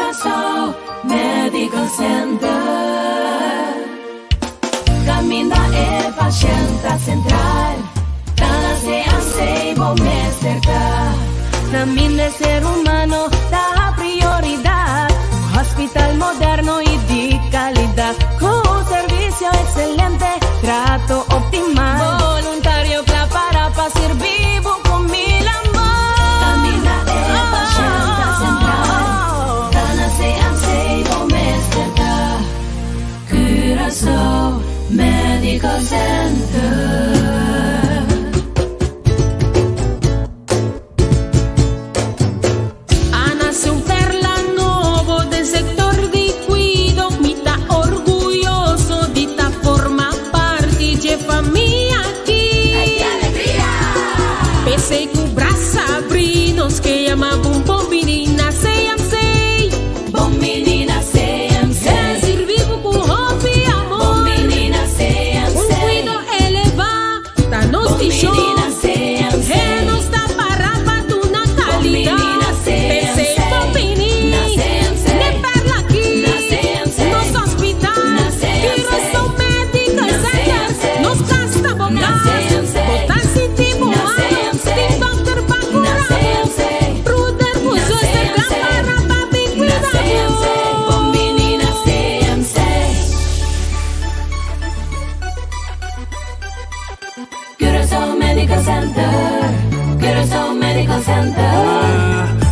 Curaçao Medical Center. Caminda e pacienta central. Cada se vou me cercar. Na minha ser humano dá prioridade. Hospital moderno e de qualidade. Com serviço excelente, trato optimal. Voluntário para ser vivo com mil amor. Camina e pacienta central. Cada se vou me cercar. Curaçao Medical Center.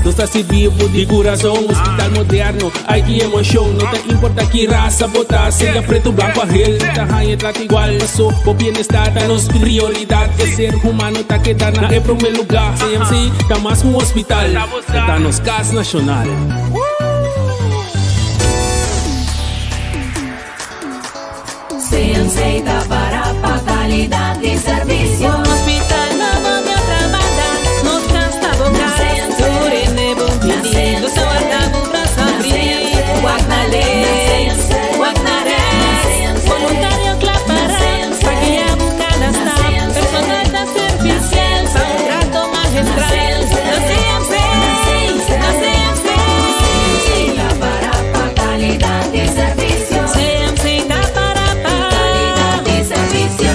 Está se vivo de coração, hospital moderno. Aqui é uma show, não te importa que raça botar. Seja preto, branco, arrel, tá rainha, trata igual. Só o bem-estar da nossa prioridade. É ser humano, tá que tá na primeiro lugar. CMC, tá mais um hospital, tá nos CAS nacional. CMC tá para qualidade de serviço. Hospital novo de trabalhar, nos CAS tá boca. Do seu artago pra abrir. Guagnale, Guagnare, voluntário clapará. Pra que a boca nas tá. Personal da servicial, para um trato magistral. Na CMC, na CMC. Tá para qualidade de serviço. CMC tá para qualidade de serviço.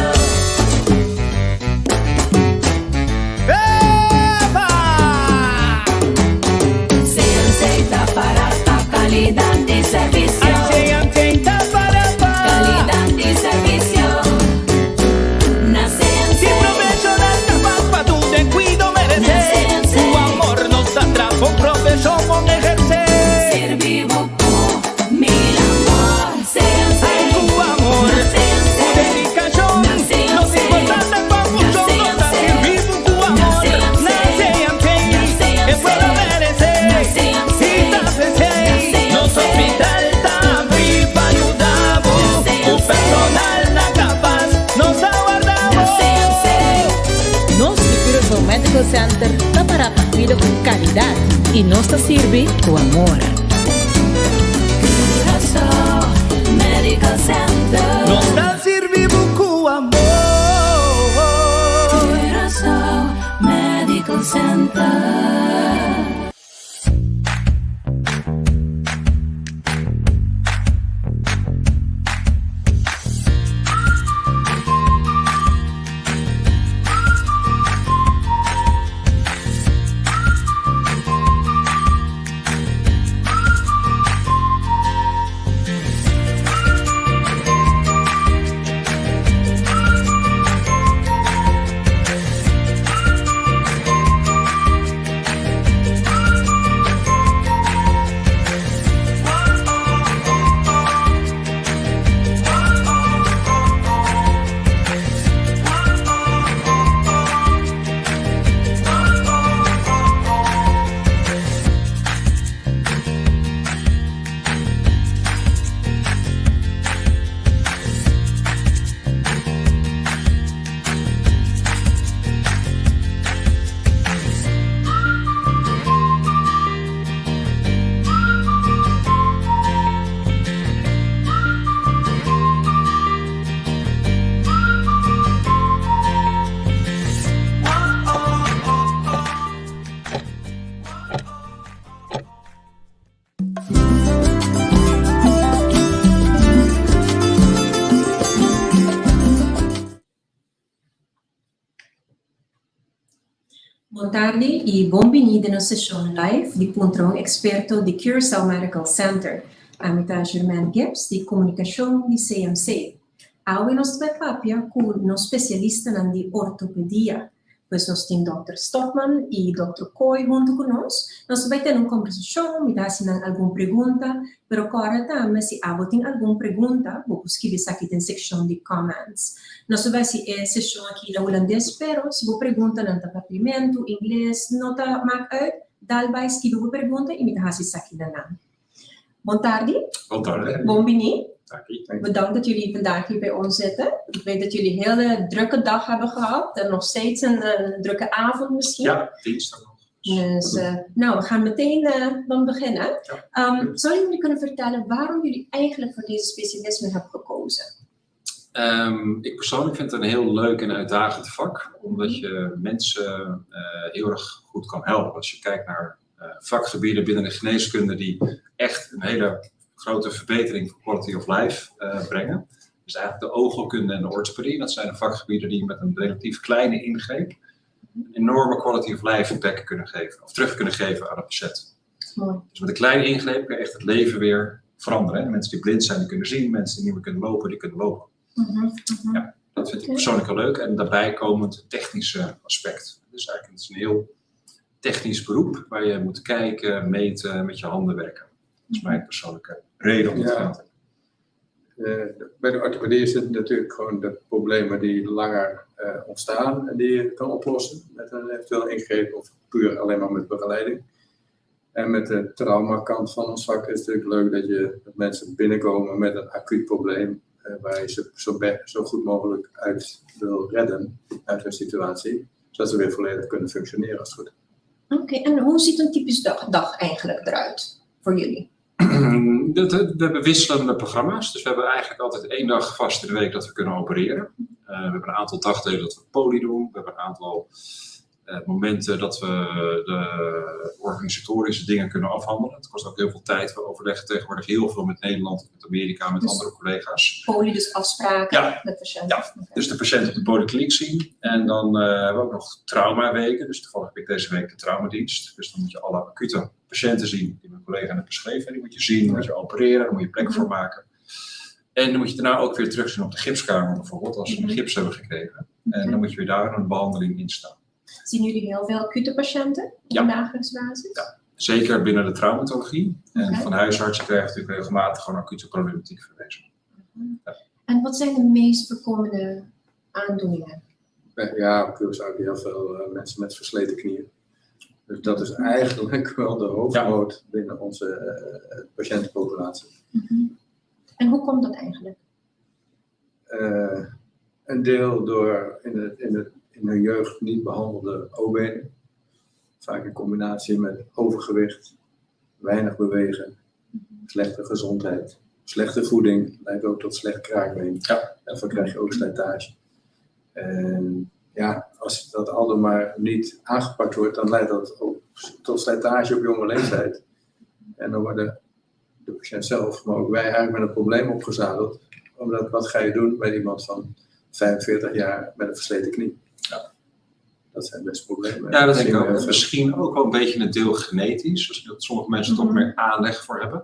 Boa tarde e bem-vindo na sessão live de Puntrong Experto de Curaçao Medical Center. Amita Germaine Gibbs, de Comunicação de CMC. Hoje nós vamos falar com um especialista na ortopedia. Pois nós temos Dr. Stockman e Dr. Coy junto conosco. Nós vamos ter uma conversação, me dá se alguma pergunta, pero agora também se há alguma pergunta, vou escrever aqui na seção de comments. Nós vamos ter sessão aqui na holandês, pero se você pergunta no departamento, inglês, não tá maakt uit, daarbij escreve uma pergunta e me dá se aqui na naam. Boa tarde. Boa tarde. Bom-vindo. Dank. Bedankt dat jullie vandaag hier bij ons zitten. Ik weet dat jullie een hele drukke dag hebben gehad en nog steeds een drukke avond misschien. Ja, dinsdag nog. Dus nou, we gaan meteen dan beginnen. Ja. Zou jullie kunnen vertellen waarom jullie eigenlijk voor deze specialisme hebben gekozen? Ik persoonlijk vind het een heel leuk en uitdagend vak, omdat je mensen heel erg goed kan helpen. Als je kijkt naar vakgebieden binnen de geneeskunde die echt een hele grote verbetering voor quality of life brengen. Dus eigenlijk de oogheelkunde en de orthopedie, dat zijn de vakgebieden die met een relatief kleine ingreep een enorme quality of life impact kunnen geven, of terug kunnen geven aan de patiënt. Mooi. Dus met een kleine ingreep kun je echt het leven weer veranderen. Hè? Mensen die blind zijn, die kunnen zien. Mensen die niet meer kunnen lopen, die kunnen lopen. Ja, dat vind ik persoonlijk heel leuk. En daarbij komend het technische aspect. Dus eigenlijk het is een heel technisch beroep waar je moet kijken, meten, met je handen werken. Dat is mijn persoonlijke reden om het te gaan. Bij de orthopedie zitten natuurlijk gewoon de problemen die langer ontstaan en die je kan oplossen met een eventueel ingreep of puur alleen maar met begeleiding. En met de traumakant van ons vak is het natuurlijk leuk dat mensen binnenkomen met een acuut probleem waar je ze zo goed mogelijk uit wil redden uit hun situatie, zodat ze weer volledig kunnen functioneren als het goed is. Oké, en hoe ziet een typisch dag eigenlijk eruit voor jullie? We hebben wisselende programma's, dus we hebben eigenlijk altijd 1 dag vast in de week dat we kunnen opereren. We hebben een aantal dagdelen dat we poli doen, we hebben een aantal momenten dat we de organisatorische dingen kunnen afhandelen. Het kost ook heel veel tijd, we overleggen tegenwoordig heel veel met Nederland, met Amerika, met andere collega's. Poli, dus afspraken met patiënten? Ja, dus de patiënt op de polykliniek zien. En dan hebben we ook nog traumaweken, dus toevallig heb ik deze week de traumadienst. Dus dan moet je alle acute patiënten zien die mijn collega net beschreven. Die moet je zien, dan moet je opereren, dan moet je plek voor maken. En dan moet je daarna ook weer terugzien op de gipskamer bijvoorbeeld, als ze een gips hebben gekregen. En dan moet je weer daar een behandeling in staan. Zien jullie heel veel acute patiënten op een dagelijks basis? Ja, zeker binnen de traumatologie. En van huisartsen krijgen natuurlijk regelmatig gewoon acute problematiek verwezen. Ja. En wat zijn de meest voorkomende aandoeningen? Ja, op Curaçao heb je heel veel mensen met versleten knieën. Dus dat is eigenlijk wel de hoofdmoot binnen onze patiëntenpopulatie. En hoe komt dat eigenlijk? Een deel door in de jeugd niet behandelde O-benen. Vaak in combinatie met overgewicht, weinig bewegen, slechte gezondheid, slechte voeding, leidt ook tot slecht kraakbeen. Ja. Daarvoor krijg je ook slijtage. En ja, als dat allemaal maar niet aangepakt wordt, dan leidt dat ook tot slijtage op jonge leeftijd. En dan worden de patiënt zelf, maar ook wij eigenlijk met een probleem opgezadeld. Omdat, wat ga je doen bij iemand van 45 jaar met een versleten knie? Ja. Dat zijn best problemen. Ja, dat denk ik ook. Misschien ook wel een beetje een deel genetisch. Dus dat sommige mensen toch meer aanleg voor hebben.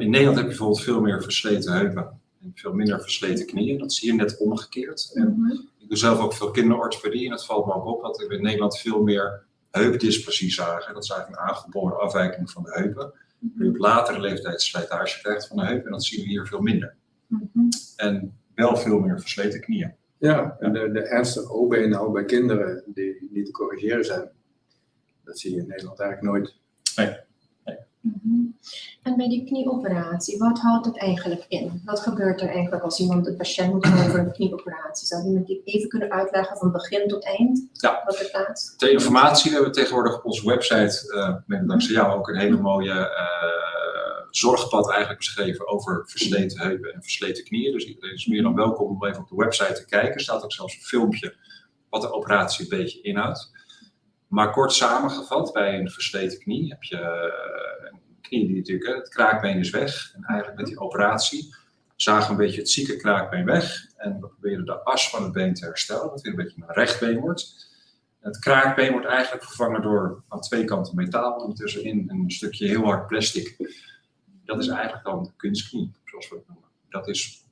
In Nederland heb je bijvoorbeeld veel meer versleten heupen. En veel minder versleten knieën. Dat zie je net omgekeerd. En ik doe zelf ook veel kinderorthopedie. En het valt me ook op dat we in Nederland veel meer heupdysplasie zagen. Dat is eigenlijk een aangeboren afwijking van de heupen. Die op latere leeftijd slijtage krijgt van de heup. En dat zien we hier veel minder. En wel veel meer versleten knieën. Ja, en de ernstige O-benen al bij kinderen die niet te corrigeren zijn. Dat zie je in Nederland eigenlijk nooit. Nee. En bij die knieoperatie, wat houdt het eigenlijk in? Wat gebeurt er eigenlijk als iemand, een patiënt moet gaan voor een knieoperatie? Zou iemand die even kunnen uitleggen van begin tot eind? Ja, wat er plaats? de informatie hebben we tegenwoordig op onze website, met dankzij jou ook een hele mooie zorgpad eigenlijk beschreven over versleten heupen en versleten knieën. Dus iedereen is meer dan welkom om even op de website te kijken. Er staat ook zelfs een filmpje wat de operatie een beetje inhoudt. Maar kort samengevat, bij een versleten knie heb je een knie die natuurlijk, het kraakbeen is weg. En eigenlijk met die operatie zagen we een beetje het zieke kraakbeen weg. En we proberen de as van het been te herstellen, dat het weer een beetje een rechtbeen wordt. Het kraakbeen wordt eigenlijk vervangen door aan twee kanten metaal en tussenin een stukje heel hard plastic. Dat is eigenlijk dan de kunstknie, zoals we het noemen. Dat is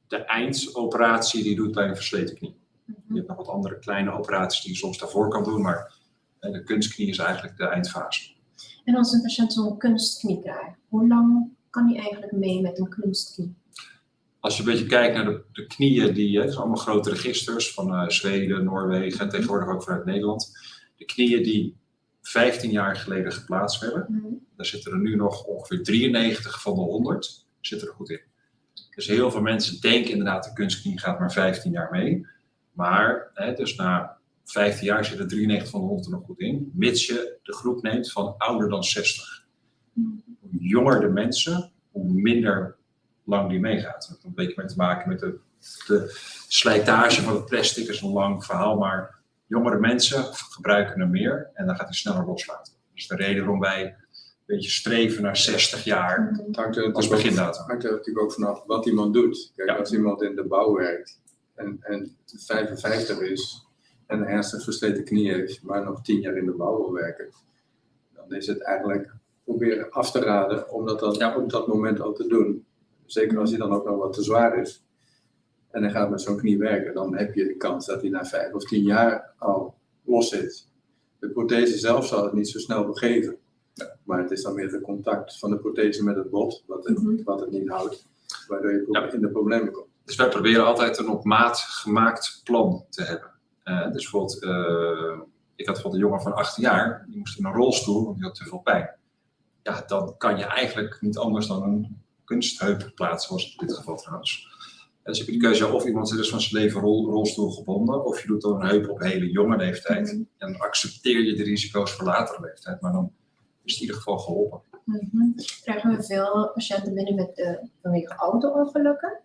de eindoperatie die je doet bij een versleten knie. Je hebt nog wat andere kleine operaties die je soms daarvoor kan doen, maar de kunstknie is eigenlijk de eindfase. En als een patiënt zo'n kunstknie krijgt, hoe lang kan hij eigenlijk mee met een kunstknie? Als je een beetje kijkt naar de knieën, het zijn allemaal grote registers van Zweden, Noorwegen en tegenwoordig ook vanuit Nederland. De knieën die 15 jaar geleden geplaatst werden, daar zitten er nu nog ongeveer 93 van de 100 zitten er goed in. Dus heel veel mensen denken inderdaad de kunstknie gaat maar 15 jaar mee. Maar dus na 15 jaar zitten 93 van de 100 er nog goed in, mits je de groep neemt van ouder dan 60. Hoe jonger de mensen, hoe minder lang die meegaat. Dat heeft een beetje mee te maken met de slijtage van het plastic, is een lang verhaal, maar jongere mensen gebruiken hem meer en dan gaat hij sneller loslaten. Dat is de reden waarom wij een beetje streven naar 60 jaar als begindatum. Het hangt er natuurlijk ook vanaf wat iemand doet. Kijk, als iemand in de bouw werkt en 55 is en een ernstig versleten knie heeft, maar nog 10 jaar in de bouw wil werken, dan is het eigenlijk proberen af te raden om dat dan op dat moment al te doen. Zeker als hij dan ook nog wat te zwaar is en hij gaat met zo'n knie werken, dan heb je de kans dat hij na 5 of 10 jaar al los zit. De prothese zelf zal het niet zo snel begeven, maar het is dan weer de contact van de prothese met het bot, wat het niet houdt, waardoor je in de problemen komt. Dus wij proberen altijd een op maat gemaakt plan te hebben. Dus bijvoorbeeld, ik had bijvoorbeeld een jongen van 18 jaar, die moest in een rolstoel, want die had te veel pijn. Ja, dan kan je eigenlijk niet anders dan een kunstheup plaatsen, zoals in dit geval trouwens. Dus heb je de keuze, of iemand is van zijn leven rolstoel gebonden, of je doet dan een heup op hele jonge leeftijd. En dan accepteer je de risico's voor latere leeftijd, maar dan is het in ieder geval geholpen. Krijgen we veel patiënten binnen vanwege auto-ongelukken?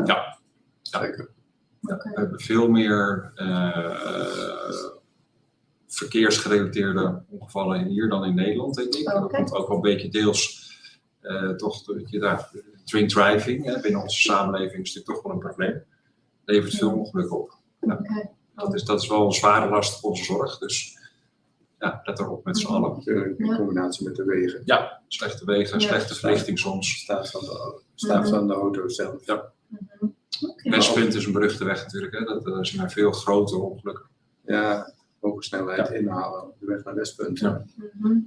Ja, zeker. Ja, we hebben veel meer verkeersgerelateerde ongevallen hier dan in Nederland, denk ik. Dat komt ook wel een beetje deels drink driving. Binnen onze samenleving is dit toch wel een probleem. Levert veel ongelukken op. Ja. Dat is wel een zware last voor onze zorg. Dus ja, let erop met z'n allen. In combinatie met de wegen. Ja, slechte wegen, slechte verlichting soms. Staat van de auto zelf. Ja. Westpunt is een beruchte weg natuurlijk. Hè. Dat zijn veel grotere ongelukken. Ja, hoge snelheid inhalen op de weg naar Westpunt. Ja.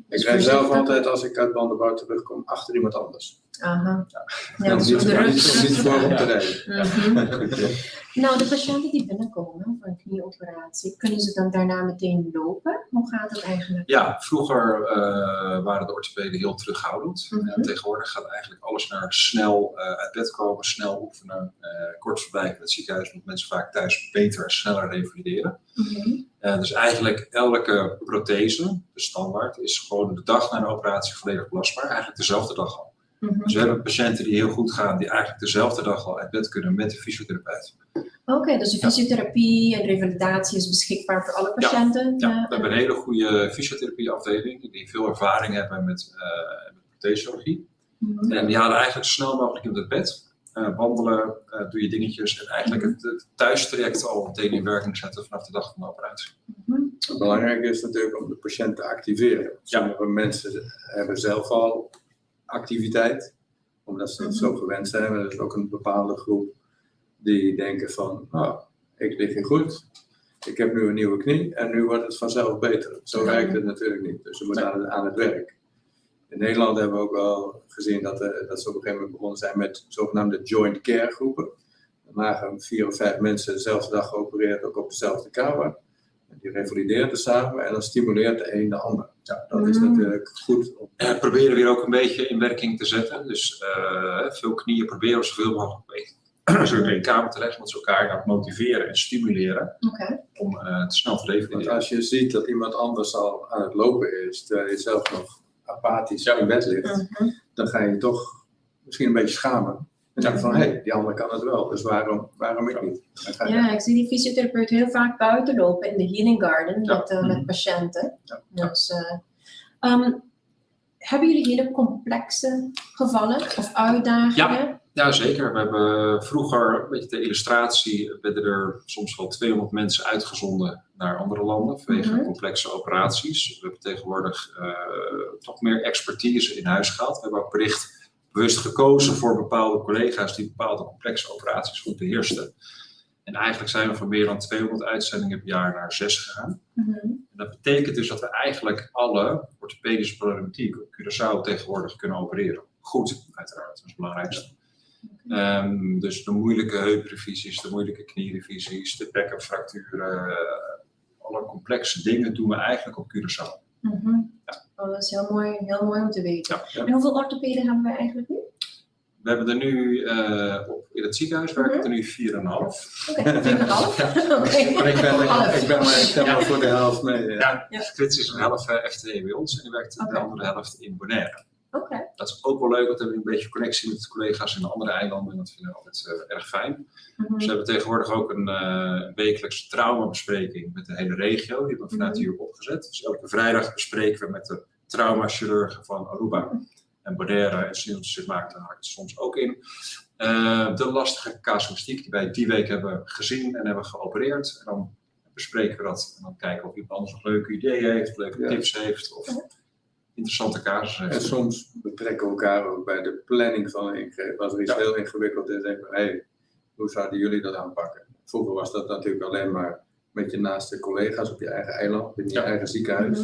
Ik rijd zelf altijd, als ik uit Bandenbouw terugkom, achter iemand anders. Ja, Niet voor op te rijden. Nou, de patiënten die binnenkomen voor een knieoperatie, kunnen ze dan daarna meteen lopen? Hoe gaat het eigenlijk? Ja, vroeger waren de orthopeden heel terughoudend. Tegenwoordig gaat eigenlijk alles naar snel uit bed komen, snel oefenen, kort verblijven in het ziekenhuis, omdat mensen vaak thuis beter en sneller revalideren. Dus eigenlijk elke prothese, de standaard, is gewoon de dag na de operatie volledig belastbaar. Eigenlijk dezelfde dag al. Dus we hebben patiënten die heel goed gaan, die eigenlijk dezelfde dag al uit bed kunnen met de fysiotherapeut. Oké, dus de fysiotherapie en revalidatie is beschikbaar voor alle patiënten? Ja, we hebben een hele goede fysiotherapieafdeling die veel ervaring hebben met prothesechirurgie. En die halen eigenlijk zo snel mogelijk in het bed. Wandelen, doe je dingetjes en eigenlijk het thuistraject al meteen in werking zetten vanaf de dag van de operatie. Belangrijk is natuurlijk om de patiënt te activeren. Sommige mensen hebben zelf al activiteit, omdat ze het zo gewend zijn. Er is ook een bepaalde groep die denken van, nou, ik lig hier goed, ik heb nu een nieuwe knie en nu wordt het vanzelf beter. Zo werkt het natuurlijk niet, dus we moeten aan het werk. In Nederland hebben we ook wel gezien dat ze op een gegeven moment begonnen zijn met zogenaamde joint care groepen. Dan lagen 4 of 5 mensen dezelfde dag geopereerd, ook op dezelfde kamer. Die revalideren samen en dan stimuleert de een de ander. Ja, dat is natuurlijk goed. Proberen we hier ook een beetje in werking te zetten. Dus veel knieën proberen we zoveel mogelijk in de kamer te leggen, want ze elkaar motiveren en stimuleren om te snel te revalideren. Want als je ziet dat iemand anders al aan het lopen is, terwijl je zelf nog apathisch in bed ligt, dan ga je toch misschien een beetje schamen. En zeggen van, hé, die ander kan het wel, dus waarom ik niet? Ja, ik zie die fysiotherapeut heel vaak buiten lopen in de healing garden met patiënten. Dus, Hebben jullie hele complexe gevallen of uitdagingen? Ja, zeker. We hebben vroeger, een beetje de illustratie, werden er soms wel 200 mensen uitgezonden naar andere landen vanwege complexe operaties. We hebben tegenwoordig toch meer expertise in huis gehaald. We hebben ook bewust gekozen voor bepaalde collega's die bepaalde complexe operaties goed beheersten. En eigenlijk zijn we van meer dan 200 uitzendingen per jaar naar 6 gegaan. En dat betekent dus dat we eigenlijk alle orthopedische problematiek op Curaçao tegenwoordig kunnen opereren. Goed, uiteraard, dat is het belangrijkste. Dus de moeilijke heuprevisies, de moeilijke knierevisies, de bekkenfracturen, alle complexe dingen doen we eigenlijk op Curaçao. Ja. Oh, dat is heel mooi om te weten. Ja. En hoeveel orthopeden hebben we eigenlijk nu? We hebben er nu, in het ziekenhuis werken er nu 4,5. Oké, 4,5? Oké. Maar ik ben maar voor de helft mee. Ja, Frits is een helft FTE bij ons en die werkt de andere helft in Bonaire. Oké. Dat is ook wel leuk, want we hebben een beetje connectie met de collega's in de andere eilanden en dat vinden we altijd erg fijn. Dus we hebben tegenwoordig ook een wekelijkse traumabespreking met de hele regio. Die hebben we vanuit hier opgezet. Dus elke vrijdag bespreken we met de traumachirurgen van Aruba en Bonaire en Sint Maarten haakt soms ook in. De lastige casuïstiek die wij die week hebben gezien en hebben geopereerd. En dan bespreken we dat en dan kijken of iemand anders nog leuke ideeën heeft, leuke tips heeft of interessante casussen heeft. En soms betrekken we elkaar ook bij de planning van een ingreep. Als er iets heel ingewikkeld is, denken we, hoe zouden jullie dat aanpakken? Vroeger was dat natuurlijk alleen maar met je naaste collega's op je eigen eiland, in je eigen ziekenhuis.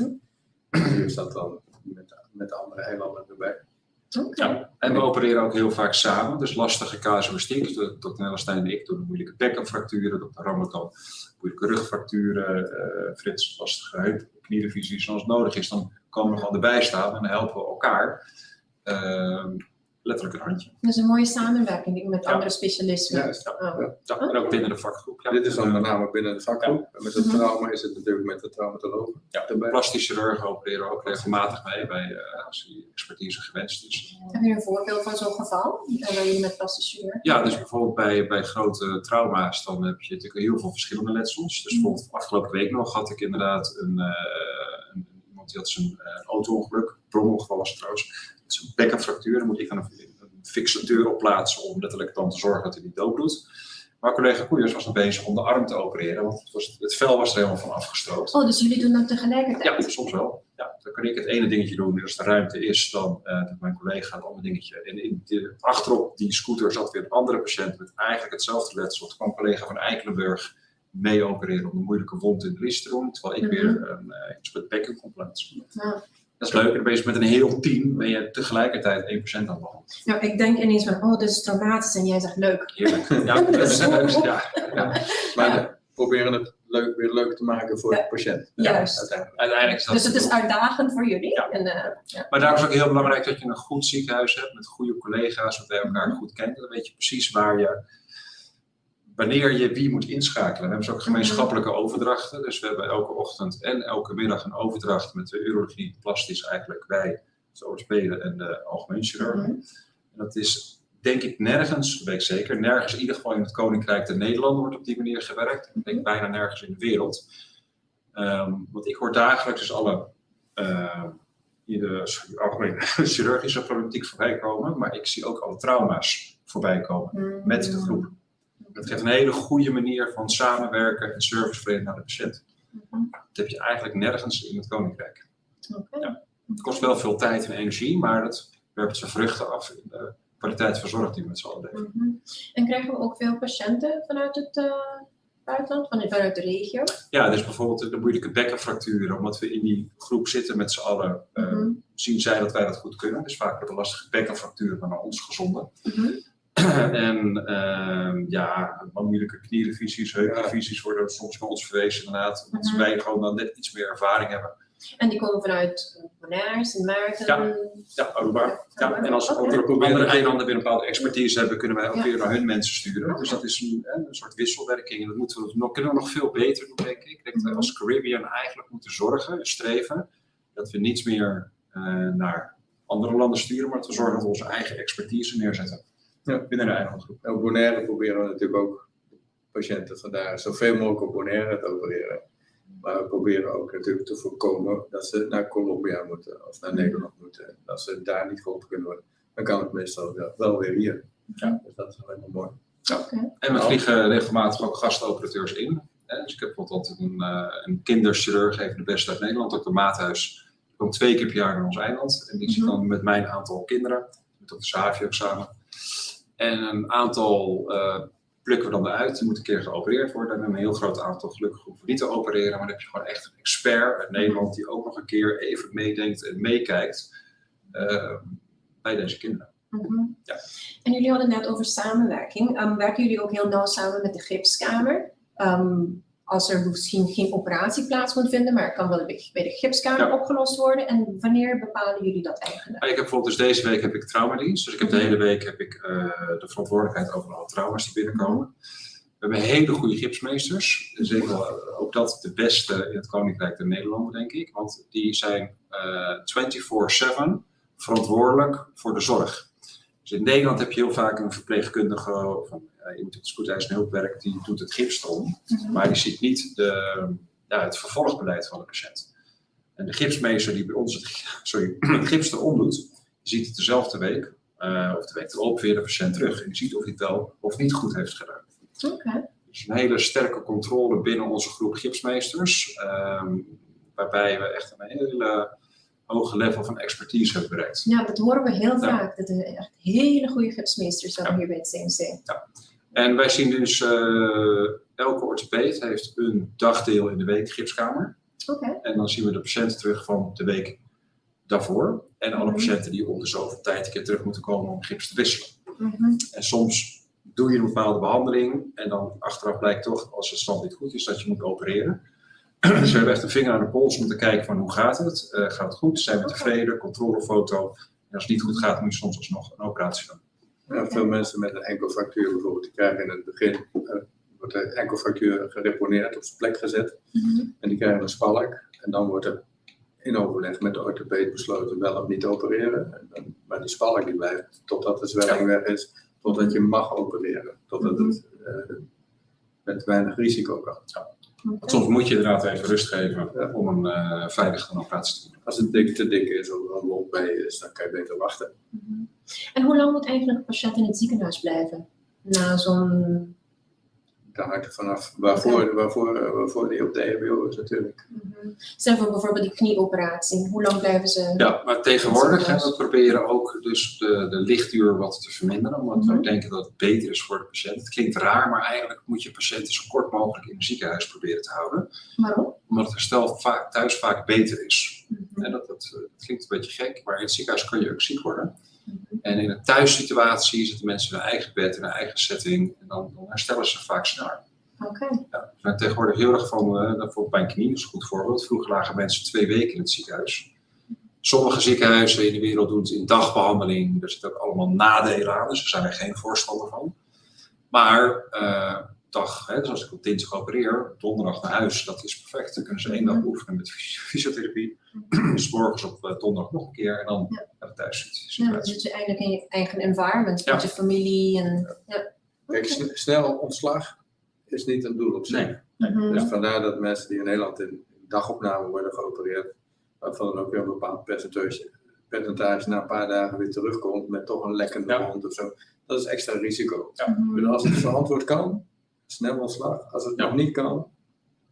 Nu is dat dan met de andere eilanden erbij. Ja, en we opereren ook heel vaak samen, dus lastige casuïstiek. Dr. Nellestein en ik doen de moeilijke bekkenfracturen, Dr. Ramadan moeilijke rugfracturen, Frits lastige heup, knierevisies. Als het nodig is, dan komen we gewoon erbij staan en dan helpen we elkaar. Letterlijk een handje. Dus een mooie samenwerking met andere specialisten. Ja, en ook binnen de vakgroep. Ja. Dit is dan met name binnen de vakgroep. En met het trauma is het natuurlijk met de traumatologen. Ja, de plastische chirurgen opereren ook regelmatig mee als die expertise gewenst is. Heb je een voorbeeld van zo'n geval? Waar jullie met plastische chirurgen? Ja, dus bijvoorbeeld bij grote trauma's, dan heb je natuurlijk heel veel verschillende letsels. Dus bijvoorbeeld afgelopen week nog had ik inderdaad iemand die had zijn auto-ongeluk, bronongeval was het trouwens. Zijn bekkenfractuur, dan moet ik dan een fixateur op plaatsen om letterlijk dan te zorgen dat hij niet dood doet. Maar collega Koeiers was nog bezig om de arm te opereren, want het vel was er helemaal van afgestoot. Oh, dus jullie doen dat tegelijkertijd? Ja, soms wel. Ja, dan kan ik het ene dingetje doen, als de ruimte is, dan doet mijn collega het andere dingetje. En achterop die scooter zat weer een andere patiënt met eigenlijk hetzelfde letsel. Toen kwam collega van Eikelenburg mee opereren om een moeilijke wond in de lies te doen, terwijl ik weer iets met bekken kon plaatsen. Ja. Dat is leuk, en ben je met een heel team, ben je tegelijkertijd 1% aan de hand. Nou, ik denk ineens van, dit is traumatisch en jij zegt leuk. Heerlijk. Ja, dat is Maar we proberen het weer leuk te maken voor de patiënt. Juist. Uiteindelijk is dat dus het is uitdagend voor jullie. Ja. Maar daarom is het ook heel belangrijk dat je een goed ziekenhuis hebt met goede collega's, dat wij elkaar goed kennen. Dan weet je precies wanneer je wie moet inschakelen. We hebben dus ook gemeenschappelijke overdrachten. Dus we hebben elke ochtend en elke middag een overdracht met de urologie, plastisch eigenlijk wij, de orthopeden en de algemeen chirurgen. En dat is denk ik nergens, dat weet ik zeker, nergens in ieder geval in het Koninkrijk der Nederlanden wordt op die manier gewerkt. Ik denk bijna nergens in de wereld. Want ik hoor dagelijks dus alle algemene chirurgische problematiek voorbij komen, maar ik zie ook alle trauma's voorbij komen met de groep. Dat geeft een hele goede manier van samenwerken en serviceverlenen naar de patiënt. Dat heb je eigenlijk nergens in het Koninkrijk. Ja. Het kost wel veel tijd en energie, maar dat werpt zijn vruchten af in de kwaliteit van zorg die we met z'n allen leveren. En krijgen we ook veel patiënten vanuit het buitenland, vanuit de regio? Ja, dus bijvoorbeeld de moeilijke bekkenfracturen, omdat we in die groep zitten met z'n allen, zien zij dat wij dat goed kunnen. Dus vaak wordt de lastige bekkenfracturen naar ons gezonden. En moeilijke knierevisies, heuprevisies worden soms bij ons verwezen inderdaad. Omdat wij gewoon dan net iets meer ervaring hebben. En die komen vanuit Bonaire, Sint Maarten? Ja, Aruba. Ja, en als andere eilanden weer een bepaalde expertise hebben, kunnen wij ook weer naar hun mensen sturen. Dus dat is een soort wisselwerking. En dat kunnen we nog veel beter doen, denk ik. Ik denk dat we als Caribbean eigenlijk moeten zorgen en streven dat we niets meer naar andere landen sturen, maar dat we zorgen dat we onze eigen expertise neerzetten. Binnen de eilandgroep. Op Bonaire proberen we natuurlijk ook patiënten vandaar zoveel mogelijk op Bonaire te opereren. Maar we proberen ook natuurlijk te voorkomen dat ze naar Colombia moeten of naar Nederland moeten. Dat ze daar niet geholpen kunnen worden. Dan kan het meestal wel weer hier. Ja, dus dat is helemaal mooi. En we vliegen regelmatig ook gastoperateurs in. Dus ik heb bijvoorbeeld een kinderchirurg, even de beste uit Nederland, Dr. Maathuis. Die komt 2 keer per jaar naar ons eiland. En die zit dan met mijn aantal kinderen, met Dr. Sahavi ook samen. En een aantal plukken we dan eruit. Die moet een keer geopereerd worden. En een heel groot aantal gelukkig hoeven we niet te opereren. Maar dan heb je gewoon echt een expert uit Nederland die ook nog een keer even meedenkt en meekijkt bij deze kinderen. Ja. En jullie hadden het net over samenwerking. Werken jullie ook heel nauw samen met de gipskamer? Als er misschien geen operatie plaats moet vinden, maar het kan wel bij de gipskamer opgelost worden. En wanneer bepalen jullie dat eigenlijk? Ik heb bijvoorbeeld dus deze week heb ik traumadienst. Dus ik heb de hele week heb ik de verantwoordelijkheid over alle trauma's die binnenkomen. We hebben hele goede gipsmeesters. Zeker ook dat de beste in het Koninkrijk der Nederlanden, denk ik. Want die zijn 24/7 verantwoordelijk voor de zorg. Dus in Nederland heb je heel vaak een verpleegkundige of iemand die spoedeisende hulp werkt, die doet het gips erom. Maar die ziet niet het vervolgbeleid van de patiënt. En de gipsmeester die bij ons het gips erom doet, die ziet het dezelfde week, of de week erop weer de patiënt terug. En die ziet of hij het wel of niet goed heeft gedaan. Dus een hele sterke controle binnen onze groep gipsmeesters, waarbij we echt een hele hoge level van expertise hebben bereikt. Ja, dat horen we heel vaak. Dat er echt hele goede gipsmeesters zijn hier bij het CMC. Ja. En wij zien dus, elke orthopeed heeft een dagdeel in de week gipskamer. En dan zien we de patiënten terug van de week daarvoor. En alle patiënten die om de zoveel tijd een keer terug moeten komen om gips te wisselen. En soms doe je een bepaalde behandeling en dan achteraf blijkt toch, als het stand niet goed is, dat je moet opereren. Dus we hebben echt een vinger aan de pols om te kijken van hoe gaat het? Gaat het goed? Zijn we tevreden? Controlefoto. En als het niet goed gaat, moet je soms alsnog een operatie doen. Ja, veel mensen met een enkelfractuur bijvoorbeeld, die krijgen in het begin, wordt de enkelfractuur gereponeerd, op zijn plek gezet. En die krijgen een spalk. En dan wordt er in overleg met de orthopeed besloten wel of niet te opereren. Maar die spalk die blijft totdat de zwelling weg is, totdat je mag opereren. Totdat het met weinig risico kan. Soms moet je inderdaad even rust geven om een veilige operatie te doen. Als het te dik is of er een wond bij is, dan kan je beter wachten. En hoe lang moet eigenlijk een patiënt in het ziekenhuis blijven? Na zo'n... Dat hangt er vanaf waarvoor die op de EHBO is natuurlijk. Stel voor bijvoorbeeld die knieoperatie. Hoe lang blijven ze? Ja, maar tegenwoordig we proberen ook dus de lichtduur wat te verminderen. Omdat we denken dat het beter is voor de patiënt. Het klinkt raar, maar eigenlijk moet je patiënten zo kort mogelijk in het ziekenhuis proberen te houden. Waarom? Omdat het herstel thuis vaak beter is. En dat klinkt een beetje gek, maar in het ziekenhuis kan je ook ziek worden. En in een thuissituatie zitten mensen in hun eigen bed, in hun eigen setting. En dan herstellen ze vaak sneller. Ja, we zijn tegenwoordig heel erg van, bijvoorbeeld bij een knie, dat is een goed voorbeeld. Vroeger lagen mensen 2 weken in het ziekenhuis. Sommige ziekenhuizen in de wereld doen het in dagbehandeling. Daar zitten ook allemaal nadelen aan, dus daar zijn we geen voorstander van. Maar dus als ik op dinsdag opereer, donderdag naar huis, dat is perfect. Dan kunnen ze 1 dag oefenen met fysiotherapie. Dus morgens op donderdag nog een keer en dan naar de thuissituatie. Ja, dan zit je eigenlijk in je eigen environment, met je familie. En, Kijk, snel ontslag is niet een doel op zich. Nee. Dus vandaar dat mensen die in Nederland in dagopname worden geopereerd, waarvan dan ook weer een bepaald percentage na een paar dagen weer terugkomt met toch een lekkende wond of zo. Dat is extra risico. Dus als het verantwoord kan, snel ontslag. Als het nog niet kan,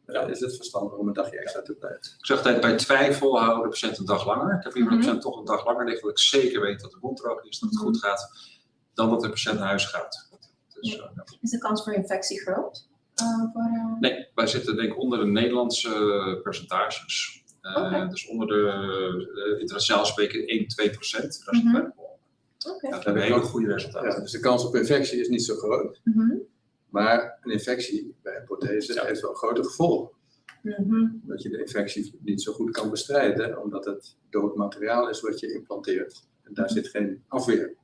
is het verstandig om een dagje extra te blijven. Ik zeg altijd, bij twijfel houden de patiënt een dag langer. Ik heb liever de patiënt toch een dag langer liggen, dat ik zeker weet dat de wond droog is, dat het goed gaat, dan dat de patiënt naar huis gaat. Dus, is de kans voor infectie groot? Nee, wij zitten denk ik onder de Nederlandse percentages. Dus onder de internationaal spreken 1-2%. Daar zitten wij op. Dat hebben hele goede resultaten. Ja, dus de kans op infectie is niet zo groot. Maar een infectie bij een prothese heeft wel grote gevolgen. Dat je de infectie niet zo goed kan bestrijden, omdat het dood materiaal is wat je implanteert. En daar zit geen afweer.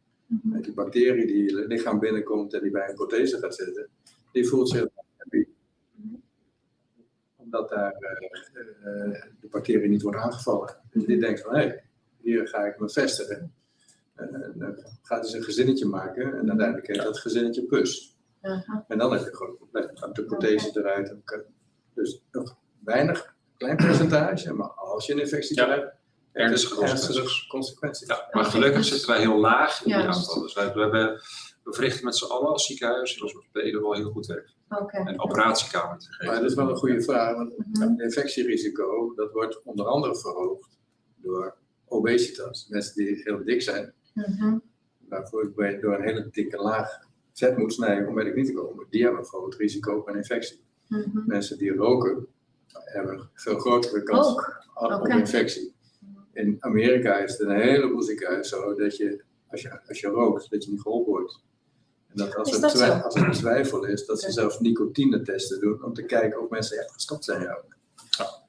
Die bacterie die je lichaam binnenkomt en die bij een prothese gaat zitten, die voelt zich happy. Omdat daar de bacterie niet wordt aangevallen. Dus die denkt van, hé, hier ga ik me vestigen. Dan gaat hij zijn gezinnetje maken en uiteindelijk heeft dat gezinnetje pus. En dan heb je gewoon een probleem. Dan gaat de prothese eruit. Dus klein percentage, maar als je een infectie krijgt, Ernstige consequenties. Ja, maar gelukkig zitten wij heel laag in die Juist. aantallen. Dus we verrichten met z'n allen als ziekenhuis, in ons orthopeden wel heel goed werk. Oké. En operatiekamer te geven. Maar dat is wel een goede vraag, want het infectierisico, dat wordt onder andere verhoogd door obesitas. Mensen die heel dik zijn, Mhm. waarvoor je door een hele dikke laag vet moet snijden om bij de knie te komen, die hebben een groot risico op een infectie. Mhm. Mensen die roken, hebben een veel grotere kans op Oké. infectie. In Amerika is het in een heleboel ziekenhuizen zo dat je, als je rookt, dat je niet geholpen wordt. En dat als, Is dat zo? als er een twijfel is, dat ze zelfs nicotinetesten doen om te kijken of mensen echt gestopt zijn roken.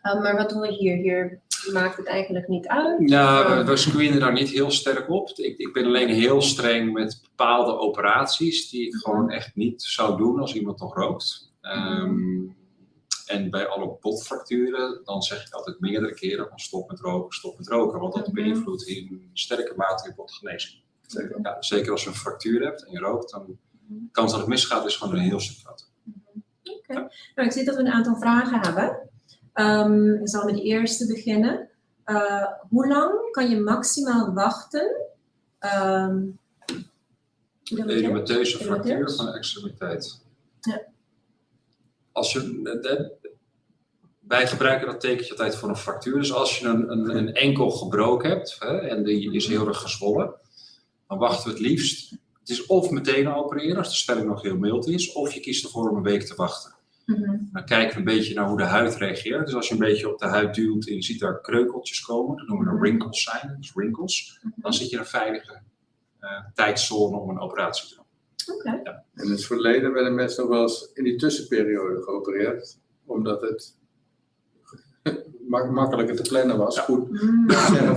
Maar wat doen we hier? Hier maakt het eigenlijk niet uit? Nou, we screenen daar niet heel sterk op. Ik ben alleen heel streng met bepaalde operaties die ik gewoon echt niet zou doen als iemand nog rookt. En bij alle botfracturen, dan zeg ik altijd meerdere keren van stop met roken. Want dat beïnvloedt in sterke mate je botgenezing. Zeker als je een fractuur hebt en je rookt, dan de kans dat het misgaat is gewoon een heel stuk groter. Oké. Nou, ik zie dat we een aantal vragen hebben. Ik zal met de eerste beginnen. Hoe lang kan je maximaal wachten? Edemateuze fractuur Edemateuze? van de extremiteit. Ja. Als je, wij gebruiken dat tekentje altijd voor een fractuur. Dus als je een enkel gebroken hebt en die is heel erg gezwollen, dan wachten we het liefst. Het is of meteen opereren als de zwelling nog heel mild is, of je kiest ervoor om een week te wachten. Dan kijken we een beetje naar hoe de huid reageert. Dus als je een beetje op de huid duwt en je ziet daar kreukeltjes komen, dat noemen we een wrinkle sign, dus wrinkles, dan zit je in een veilige tijdzone om een operatie te doen. Oké. Ja. In het verleden werden mensen nog wel eens in die tussenperiode geopereerd, omdat het makkelijker te plannen was,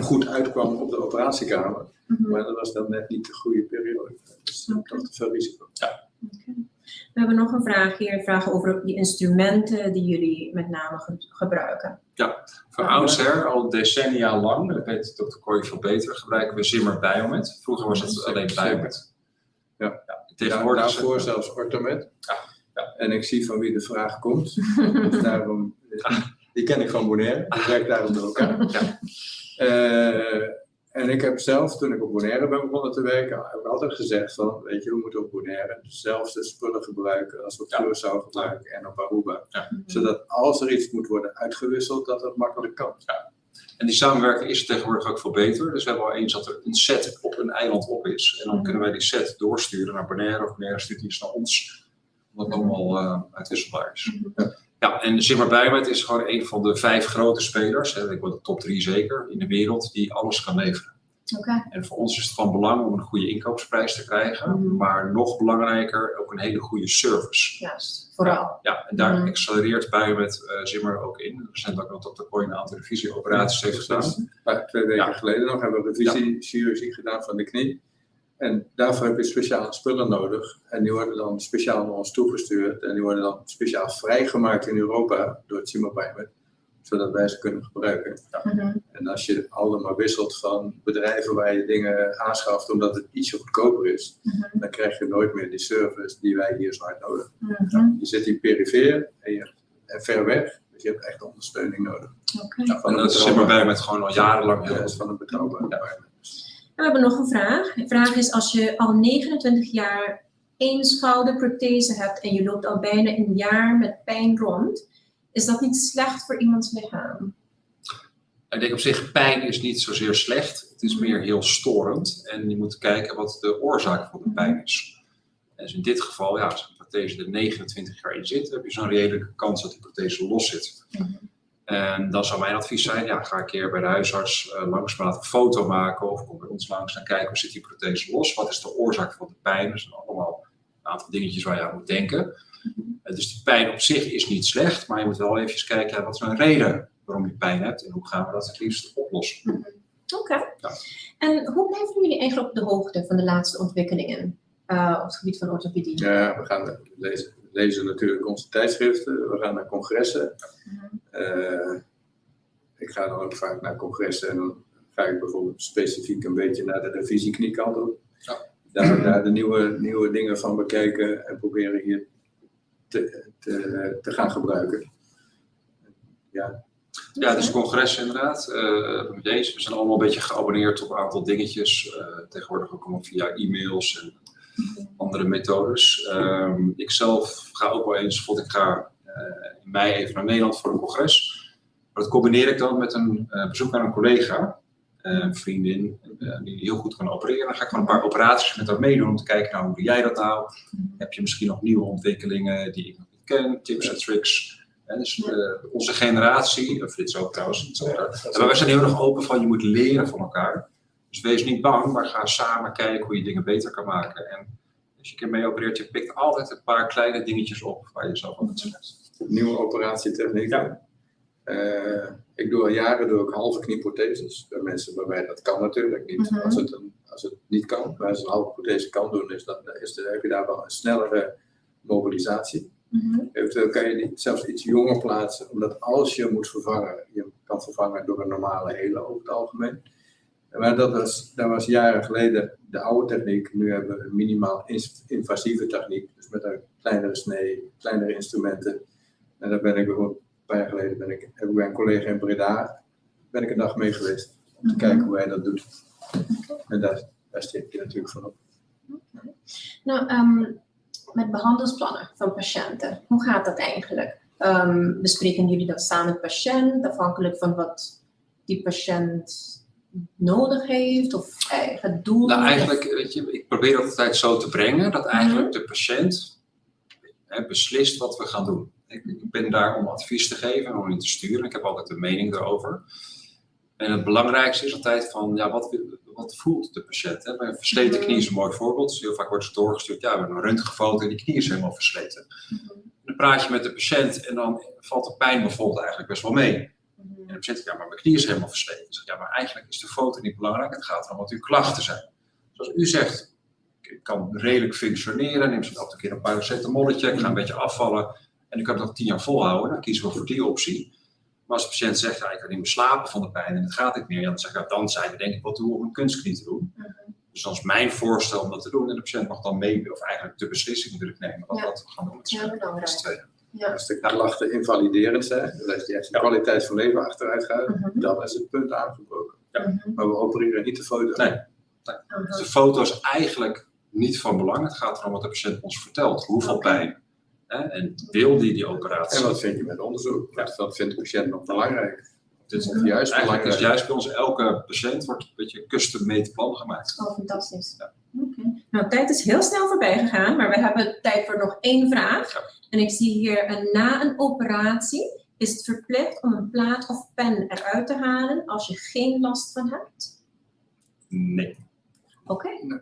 goed uitkwam op de operatiekamer. Maar dat was dan net niet de goede periode. Dus toch te veel risico. Ja. We hebben nog een vraag hier, een vraag over die instrumenten die jullie met name gebruiken. Ja, van oudsher, al decennia lang, dat weet Dr. Kooi veel beter, gebruiken we Zimmer Biomet. Vroeger was het alleen Biomet. Ja. Tegenwoordig daarvoor zelfs Orthomet. Ja. En ik zie van wie de vraag komt. Dus daarom, die ken ik van Bonaire, die werkt daarom door elkaar. Ja. En ik heb zelf, toen ik op Bonaire ben begonnen te werken, heb ik altijd gezegd van, weet je, we moeten op Bonaire dezelfde spullen gebruiken als we op Curaçao gebruiken en op Aruba. Ja. Zodat als er iets moet worden uitgewisseld, dat dat makkelijk kan. Ja. En die samenwerking is tegenwoordig ook veel beter. Dus we hebben al eens dat er een set op een eiland op is. En dan kunnen wij die set doorsturen naar Bonaire, of Bonaire stuurt iets naar ons. Omdat het allemaal uitwisselbaar is. Ja, en Zimmer Biomet is gewoon een van de 5 grote spelers, ik word de top 3 zeker, in de wereld die alles kan leveren. Oké. En voor ons is het van belang om een goede inkoopsprijs te krijgen, maar nog belangrijker ook een hele goede service. Juist, vooral. Ja, en daar accelereert Biomet Zimmer ook in. Recent ook nog Dr. Kooi een aantal revisieoperaties heeft gedaan. 2 weken geleden nog hebben we revisiechirurgie gedaan van de knie. En daarvoor heb je speciale spullen nodig. En die worden dan speciaal naar ons toegestuurd. En die worden dan speciaal vrijgemaakt in Europa door het Zimmer Biomet. Zodat wij ze kunnen gebruiken. En als je allemaal wisselt van bedrijven waar je dingen aanschaft omdat het ietsje goedkoper is, dan krijg je nooit meer die service die wij hier zo hard nodig hebben. Je zit hier perifeer en ver weg. Dus je hebt echt ondersteuning nodig. En dat is Zimmer Biomet gewoon al jarenlang heel van een betrouwbare Biomet. We hebben nog een vraag. De vraag is, als je al 29 jaar 1 schouderprothese hebt en je loopt al bijna een jaar met pijn rond, is dat niet slecht voor iemands lichaam? Ik denk op zich, pijn is niet zozeer slecht. Het is meer heel storend. En je moet kijken wat de oorzaak van de pijn is. En dus in dit geval, als een prothese er 29 jaar in zit, heb je zo'n redelijke kans dat die prothese los zit. En dan zou mijn advies zijn, ga een keer bij de huisarts langs, laten een foto maken of kom bij ons langs en kijken hoe zit die prothese los. Wat is de oorzaak van de pijn? Dat zijn allemaal een aantal dingetjes waar je aan moet denken. Dus die pijn op zich is niet slecht, maar je moet wel even kijken, wat is een reden waarom je pijn hebt en hoe gaan we dat het liefst oplossen. Oké. Ja. En hoe blijven jullie eigenlijk op de hoogte van de laatste ontwikkelingen op het gebied van orthopedie? Ja, we gaan lezen natuurlijk onze tijdschriften, we gaan naar congressen. Ik ga dan ook vaak naar congressen en dan ga ik bijvoorbeeld specifiek een beetje naar de revisiekniekant op. Daar de nieuwe dingen van bekijken en proberen hier te gaan gebruiken. Ja. Ja, het is een congres inderdaad. We zijn allemaal een beetje geabonneerd op een aantal dingetjes. Tegenwoordig ook allemaal via e-mails en andere methodes. Ik zelf ga ook wel eens, ik ga in mei even naar Nederland voor een congres. Maar dat combineer ik dan met een bezoek aan een collega, een vriendin, die heel goed kan opereren. Dan ga ik gewoon een paar operaties met haar meedoen om te kijken, nou, hoe doe jij dat nou? Heb je misschien nog nieuwe ontwikkelingen die ik nog niet ken, tips en tricks? Dus onze generatie, of dit is ook trouwens, maar wij zijn heel erg open van je moet leren van elkaar. Dus wees niet bang, maar ga samen kijken hoe je dingen beter kan maken. En als je een keer mee opereert, je pikt altijd een paar kleine dingetjes op waar je zelf aan het zegt. Nieuwe operatietechniek. Ja. Ik doe al jaren halve knieprotheses. Bij mensen waarbij dat kan natuurlijk niet. Als het niet kan, maar als het een halve prothese kan doen, heb je daar wel een snellere mobilisatie. Eventueel kan je die zelfs iets jonger plaatsen, omdat als je moet vervangen, je kan vervangen door een normale hele over het algemeen. Maar dat was jaren geleden de oude techniek. Nu hebben we een minimaal invasieve techniek, dus met een kleinere snee, kleinere instrumenten. En daar ben ik bijvoorbeeld een paar jaar geleden heb ik bij een collega in Breda een dag mee geweest om te kijken hoe hij dat doet. En daar steek je natuurlijk van op. Nou, met behandelingsplannen van patiënten, hoe gaat dat eigenlijk? Bespreken jullie dat samen met de patiënt, afhankelijk van wat die patiënt nodig heeft of eigen doel? Nou, eigenlijk, weet je, ik probeer dat altijd zo te brengen dat eigenlijk de patiënt beslist wat we gaan doen. Ik ben daar om advies te geven en om in te sturen. Ik heb altijd een mening daarover. En het belangrijkste is altijd van, ja, wat voelt de patiënt? Hè? Bij een versleten knie is een mooi voorbeeld. Heel vaak wordt het doorgestuurd, ja, we hebben een röntgenfoto en die knie is helemaal versleten. Dan praat je met de patiënt en dan valt de pijn bijvoorbeeld eigenlijk best wel mee. En de patiënt zegt, ja, maar mijn knie is helemaal versleten. Ik zeg, ja, maar eigenlijk is de foto niet belangrijk. Het gaat erom wat uw klachten zijn. Zoals u zegt, ik kan redelijk functioneren. Neem ze elke keer een paracetamolletje. Ik ga een beetje afvallen. En u kan het nog 10 jaar volhouden. Dan kiezen we voor die optie. Maar als de patiënt zegt, ja, ik kan niet meer slapen van de pijn en het gaat niet meer. Dan zeg ik, dan zijn we denk ik wat doen om een kunstknie te doen. Dus dat is mijn voorstel om dat te doen. En de patiënt mag dan mee, of eigenlijk de beslissing natuurlijk nemen. Wat we gaan doen met z'n tweeën. Als de klachten invaliderend zijn, dus als je kwaliteit van leven achteruit gaat, dan is het punt aangebroken. Maar we opereren niet de foto. Nee. Dus de foto is eigenlijk niet van belang. Het gaat erom wat de patiënt ons vertelt. Hoeveel pijn. En wil die operatie. En wat vind je met onderzoek? Dat vindt de patiënt nog belangrijk. Dit is juist belangrijk. Is juist bij ons, elke patiënt wordt een beetje custom-made plan gemaakt. Oh, fantastisch. Ja. Nou, tijd is heel snel voorbij gegaan, maar we hebben tijd voor nog 1 vraag. Ja. En ik zie hier, na een operatie is het verplicht om een plaat of pen eruit te halen als je geen last van hebt? Nee. Oké. Nee.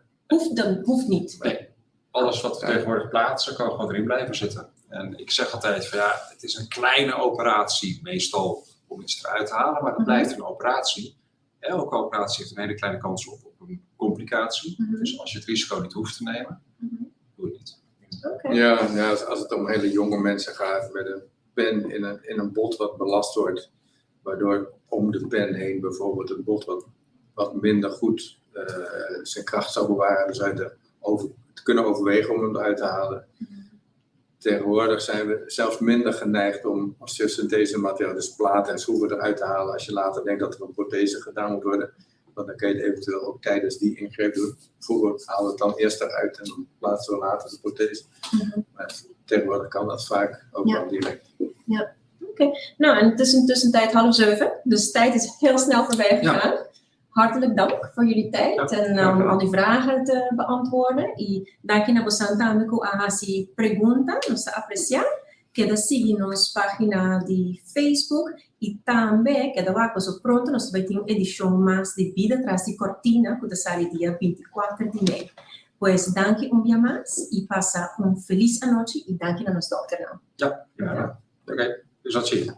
Hoeft niet. Nee. Alles wat we tegenwoordig plaatsen, kan gewoon erin blijven zitten. En ik zeg altijd van ja, het is een kleine operatie, meestal om iets eruit te halen, maar het blijft een operatie. Elke operatie heeft een hele kleine kans op een complicatie. Dus als je het risico niet hoeft te nemen, doe het niet. Ja, als het om hele jonge mensen gaat met een pen in een bot wat belast wordt, waardoor om de pen heen bijvoorbeeld het bot wat minder goed zijn kracht zou bewaren, dus te kunnen overwegen om hem eruit te halen. Tegenwoordig zijn we zelfs minder geneigd om als synthese materiaal, dus platen en schroeven eruit te halen als je later denkt dat er een prothese gedaan moet worden. Want dan kan je het eventueel ook tijdens die ingreep doen. Vroeger halen we het dan eerst eruit en dan plaatsen we later de prothese. Maar tegenwoordig kan dat vaak ook wel direct. Ja, oké. Nou, en het is intussen tijd 6:30, dus de tijd is heel snel voorbij gegaan. Ja. Hartelijk dank voor jullie tijd en om al die vragen te beantwoorden. Y daqui na Bosantame com a hasi pergunta, nos apreciar. Queda seguir nos página de Facebook e também queda lá so pronto nós vai ter uma edição mais de vida atrás de cortina que sai dia 24 de maio. Pues danke dia mais e passa feliz noite e danke a nos dokter. Ja, oké. Dus dat zie je.